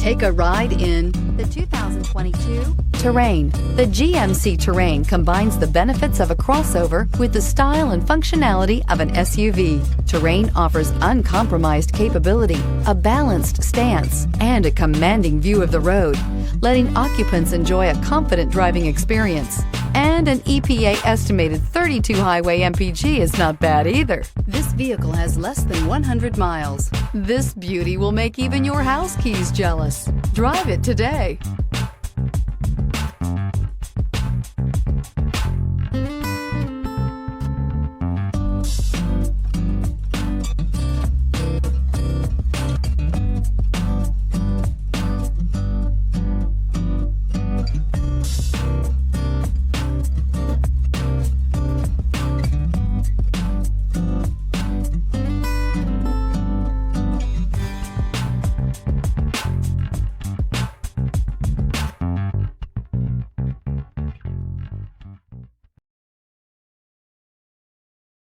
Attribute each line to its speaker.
Speaker 1: Take a ride in the 2022 Terrain. The GMC Terrain combines the benefits of a crossover with the style and functionality of an SUV. Terrain offers uncompromised capability, a balanced stance, and a commanding view of the road, letting occupants enjoy a confident driving experience. And an EPA estimated 32 highway MPG is not bad either. This vehicle has less than 100 miles. This beauty will make even your house keys jealous. Drive it today.